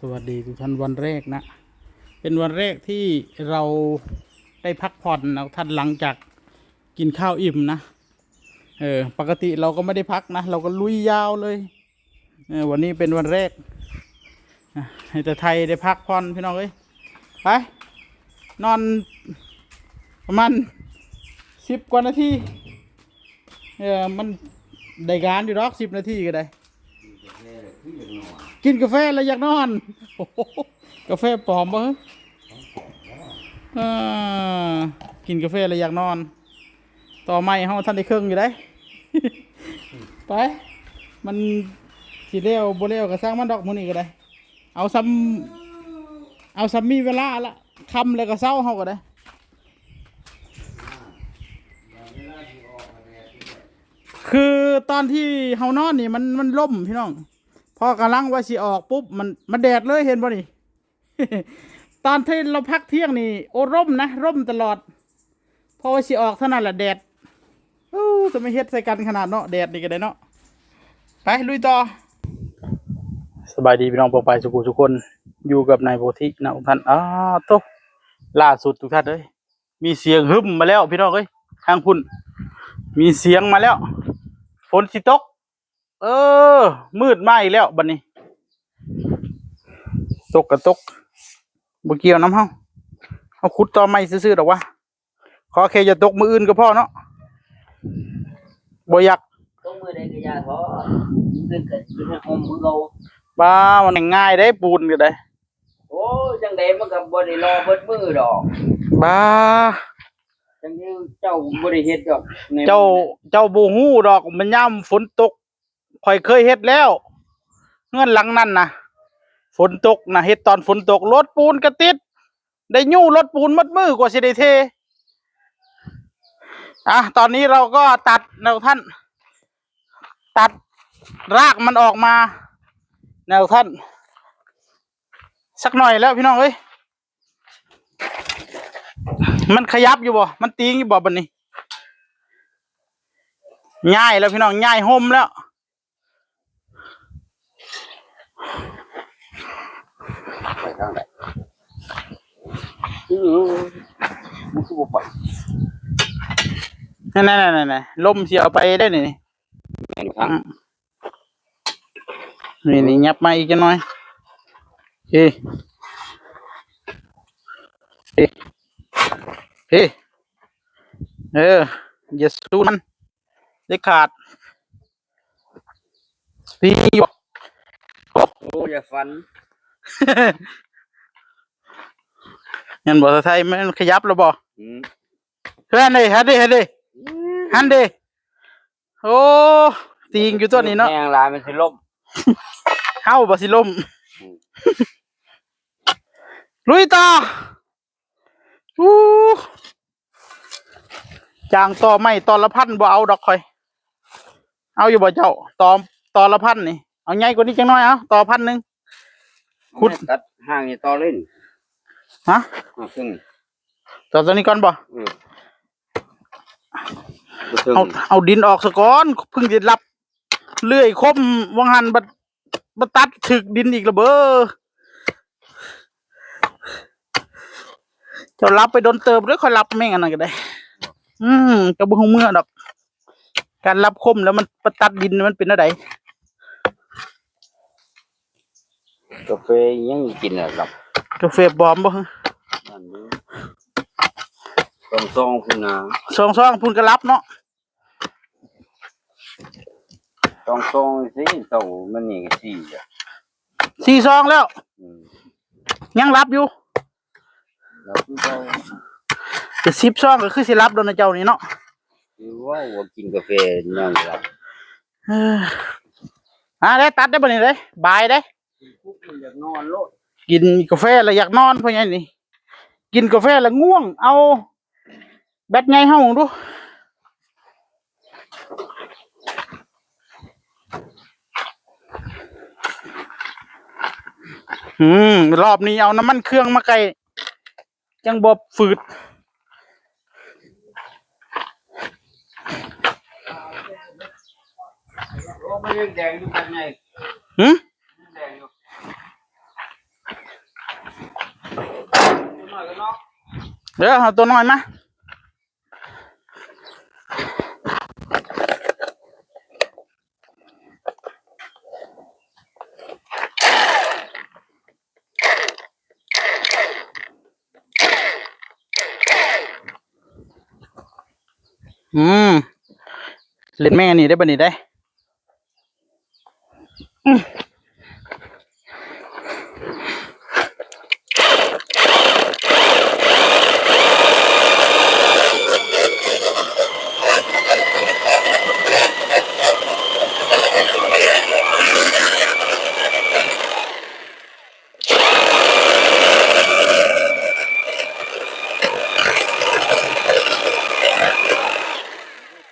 สวัสดีทุกท่านวันแรกนะเป็นวันแรกที่เราได้พักผ่อนนะท่านหลังจากกินข้าวอิ่มนะปกติเราก็ไม่ได้พักนะเราก็ลุยยาวเลยวันนี้เป็นวันแรกให้แต่ไทยได้พักผ่อนพี่น้องเอ้ยไปนอนประมาณ10 กว่านาทีมันได้การอยู่รอก10 นาทีก็ได้กินกาแฟแล้วอยากนอนโอ้โหกาแฟปลอมปะกินกาแฟแล้วอยากนอนต่อไม้ห้องท่านได้เครื่องอยู่ได้ ไปมันสีเลี้ยวโบเลี้ยวก็สร้างมันดอกมือนี่ก็ได้เอาซ้ำมีเวลาละคำแล้วก็เศร้าเฮาก็ได้คือตอนที่เฮานอนนี่มันล่มพี่น้องพอกำลังว่าสิออกปุ๊บมันแดดเลยเห็นป่ะนี่ ตอนที่เราพักเที่ยงนี่โอ้ร่มนะร่มตลอดพอว่าสิออกเท่านั้นแหละแดดจะไม่เฮ็ดใส่กันขนาดเนาะแดดนี่ก็ได้เนาะไปลุยต่อสบายดีพี่น้องปองไปทุกคนอยู่กับนายโพธินะทุกท่านโตล่าสุดทุกท่านเลยมีเสียงหึมมาแล้วพี่น้องเอ้ยทางพุ่นมีเสียงมาแล้วฝนสิตกมืดมาอีกแล้วบัดนี้ตกกระตกบ่เกี่ยวน้ำเฮาเอาขุดต่อไม้ซื่อๆดอกวะขอแค่อย่าตกมืออื่นก็พอเนาะบ่อยากตกมือใดก็อย่าท้อขึ้นกันขึ้นให้อมมือเราบ้ามันง่ายได้ปูนก็ได้โอ้จังไดมันก็บ่ได้รอเบิดมือดอกบ้าจังที่เจ้าบ่ได้เฮ็ดดอกเจ้าบ่ฮู้ดอกมันยามฝนตกข่อยเคยเฮ็ดแล้วเงื่อนหลังนั่นน่ะฝนตกนะเฮ็ดตอนฝนตกรถปูนก็ติดได้ยู่รถปูนมัดมือกว่าสิได้เทตอนนี้เราก็ตัดแนวท่านตัดรากมันออกมาแนวท่านสักหน่อยแล้วพี่น้องเอ้ยมันขยับอยู่บ่มันตีงอยู่บ่บัดนี้ง่ายแล้วพี่น้องง่ายห่มแล้วไปทางใดมันคือบ่ไปนั่นลมเสียเอาไปได้นี่นี่ยับมาอีกหน่อยเฮ้อย่าสู้มันได้ขาดพี่บอกโอ้อย่าฝันงั้นบอกไทยมันขยับแล้วบ่เฮ้ยฮันดิโอ้ตีงอยู่ตัวนี้เนาะแห้งลายมันสิล่มเฮ้าบ่สิล่มลุยต่อจางต่อไม่ตอนละพันบ่เอาดอกคอยเอาอยู่บ่เจ้าตอละพันนี่เอาใหญ่กว่านี้จังน้อยต่อ1,000ขุดตัดห่างนี่ต่อเล่นฮะซึ่งต่อตัวนี้ก่อนบ่เอาดินออกซะก่อนเพิ่งจะรับเลื่อยคมวังหันบัดตัดถึกดินอีกละเบ้อจะรับไปโดนเติมหรือค่อยรับแม่งอันนั้นก็ได้ก็บ่ฮู้เมื่อดอกการรับคมแล้วมันประตัดดินมันเป็นอะไรกาแฟยังกินหรอกกาแฟบอมบ่ซองพุ่นนะซองพุ่นก็รับเนาะซองสิเต่ามันนี่ก็4ซองแล้วยังรับอยู่แล้วคือเต่าจะ10ซองก็คือสิรับโดนเจ้านี่เนาะคือว่ากินกาแฟยังรับได้ตัดได้บ่นี่เลยบายได้อยากนอนโลดกินกาแฟแล้วอยากนอนเพราะงั้นนี่กินกาแฟแล้วง่วงเอาแบตไงเฮาดูรอบนี้เอาน้ำมันเครื่องมาไกลจังบ่ฝืดโอ้มันแดงอยู่กันไงแดงอยู่ อยกันเนาะ เดี๋ยวเอาตัวน้อยมาเล่นแม่งอันนี้ได้ปะนี่ได้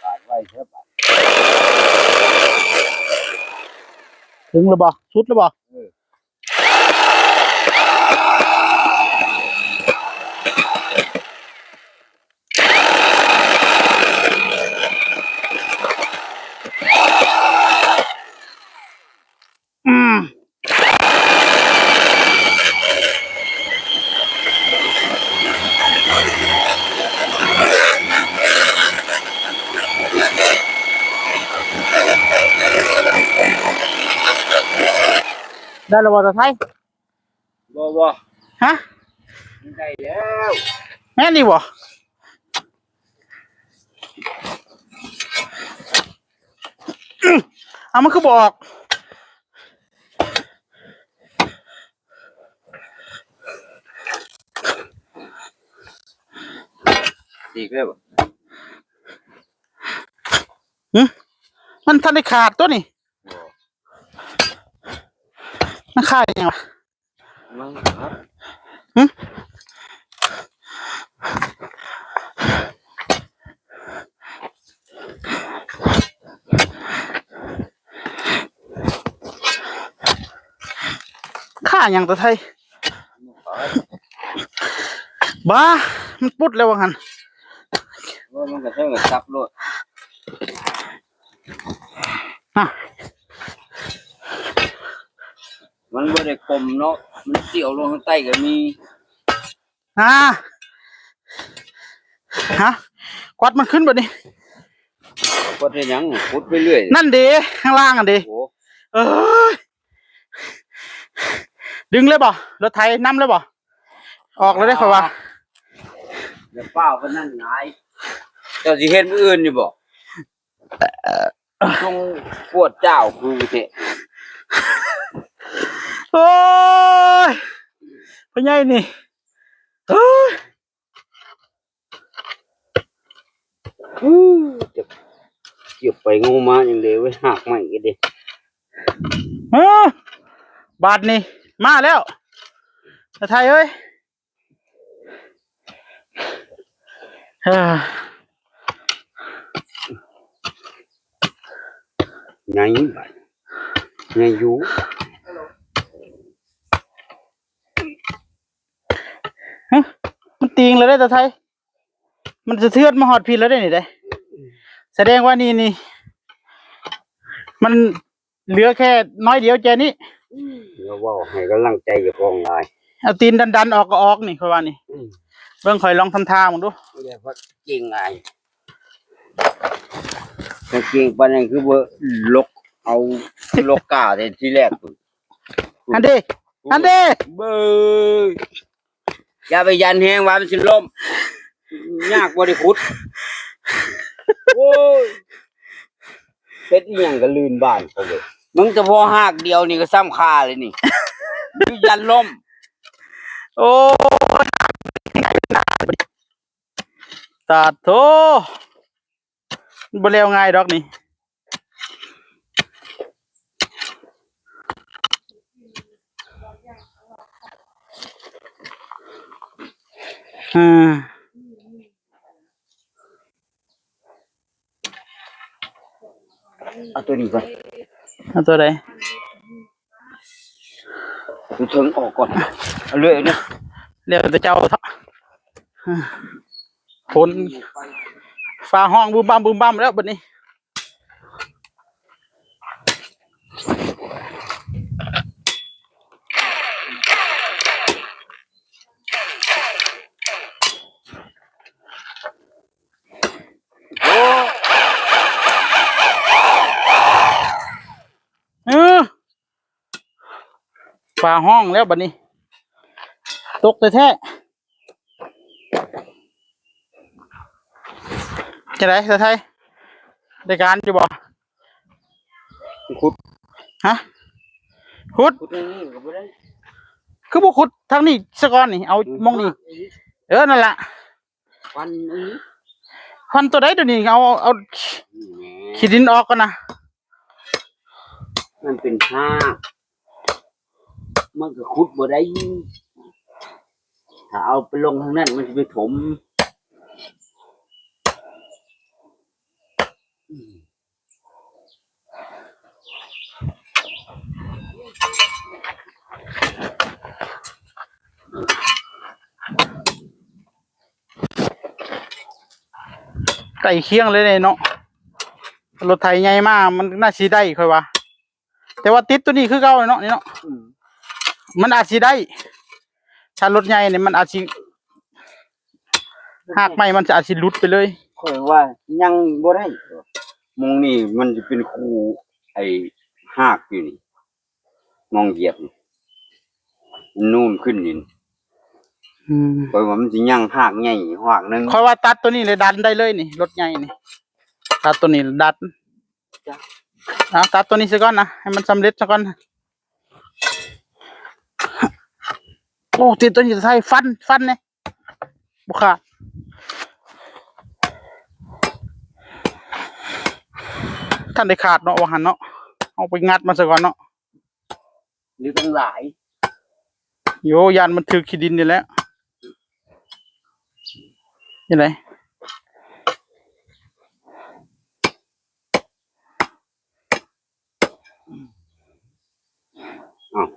ขาดไว้เถอะบัด ถึงแล้วบ่สุดแล้วบ่ได้แล้วบ่ตาไทย บ่ ฮะ ได้แล้ว แม่นนี่บ่เอามันคือบอก อีกแล้วบ่ มันทันได้ขาดตัวนี่มันขาดยังวะ มั้งครับ ขาดยังตาไทยบ้ามันปุดแล้วว่างั้น ว่ามันก็เท่ากับซับโลด อ่ะ มันบ่ได้คมเนาะมันเสียวลงข้างใต้ก็มี อ่าฮะกวัดมันขึ้นบ่นี่ ก็ได้หยังพุดไปเรื่อย นั่นเด้ข้างล่างอ่ะเด้ โอ้ เอ้ยดึงเลยบ่รถไถนำเลยบ่ออกแล้วได้ค่อยว่า เดี๋ยวเป้าเพิ่นนั่นหงายเจ้าสิเฮ็ดมื้ออื่นนี่บ่จงปวดเจ้าคือเถะ โอ้ยพ่อใหญ่นี่เฮ้ย จะเก็บไปงูมาอย่างเดียวไว้หักใหม่ก็ดิ บาทนี่มาแล้วตาไทยเอ้ยเฮ้ย ไงบัดไงอยู่ มันตีงเลยได้ตาไทยมันจะเทือนมาหอดพินแล้วได้นี่ได้แสดงว่านี่มันเหลือแค่น้อยเดียวแจนี่ เดี๋ยวเว้าให้กำลังใจเจ้าของหลาย เอาตีนดันออกก็ออกนี่ค่อยว่านี่เบิ่งข่อยลองทำท่ามึงดู เดี๋ยวพักเก่งไงแต่เก่งปานนั้นคือบ่ลกเอาลกกาแต่ทีแรกพุ่น อันเด้ เบ้ยอย่าไปยันแฮงว่ามันสิล่มยากบ่ได้ขุดโอ้ยเฮ็ดอีหยังก็ลื่นบ้านเขาเว้ยมึงจะพอหากเดียวนี่ก็ซ้ำค่าเลยนี่คือยันล่ม โอ้ยตาโถบ่แล้วง่ายดอกนี่เอาตัวนี้ก่อน เอาตัวใด ดูถึงออกก่อนเอาเลยเนี่ย เรียกแต่เจ้าเถอะคนฟ้าห้องบูมบัมแล้วบัดนี้ าห้องแล้วบัดนี้ตกแท้ๆจะได้สะไทยได้การอยู่บ่ ขุด ฮะขุด ขุดอย่างนี้ก็บ่ได้ คือบ่ขุดทางนี้ซะก่อนนี่เอามองนี่นั่นล่ะ ฟันอันนี้ ฟันตัวใดตัวนี้เอาขี้ดินออกก่อนนะ มันเป็นห้ากมันก็ขุดบ่ได้ถ้าเอาไปลงทางนั้นมันจะไปถมไก่เคียงเลยเนาะรถไถใหญ่มากมันน่าสิได้ค่อยว่าแต่ว่าติดตัวนี้คือเก่าเนาะนี่เนาะมันอาจสิได้ถ้ารถใหญ่เนี่ยมันอาจสิหากไม้มันจะอาจสิหลุดไปเลย ค่อยว่ายังบ่ได้มองนี่มันจะเป็นคูไอ้หากอยู่นี่มองเหยียบนี่นูนขึ้นนี่เพราะว่ามันสิยังหากใหญ่หากนึง ค่อยว่าตัดตัวนี้เลยดันได้เลยนี่รถใหญ่นี่ตัดตัวนี้ดันตัดตัวนี้ซะก่อนนะให้มันสำเร็จซะก่อนโอ้ติดตัวนี้ใส่ฟันเนี่ยบุคคาดท่านได้ขาดเนาะว่าหันเนาะเอาไปงัดมาซะก่อนเนาะ หรือทั้งหลาย โยยันมันถือขี้ดินนี่แหละยังไง อ้าว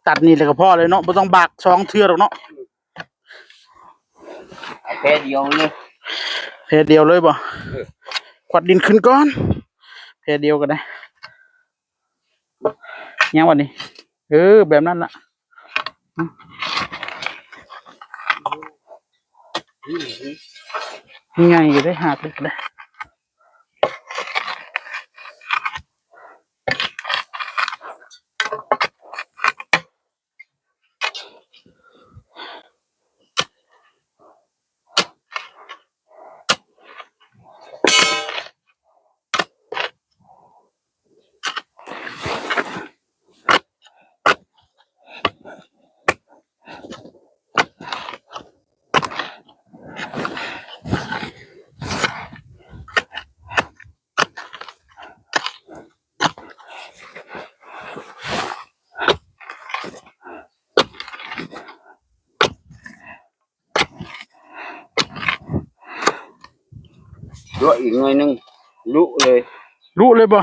ตัดนี่เลยก็พอเลยเนาะไม่ต้องบากสองเทือหรอกเนาะ แค่เดียวเลย เพเดียวเลยบ่ขวัดดินขึ้นก่อนเพเดียวก็ได้ยังวันนี้แบบนั้นล่ะง่ายอยู่ได้หักเลยก็ได้ด้วยอีกหน่อยนึงลุเลย รู้เลยบ่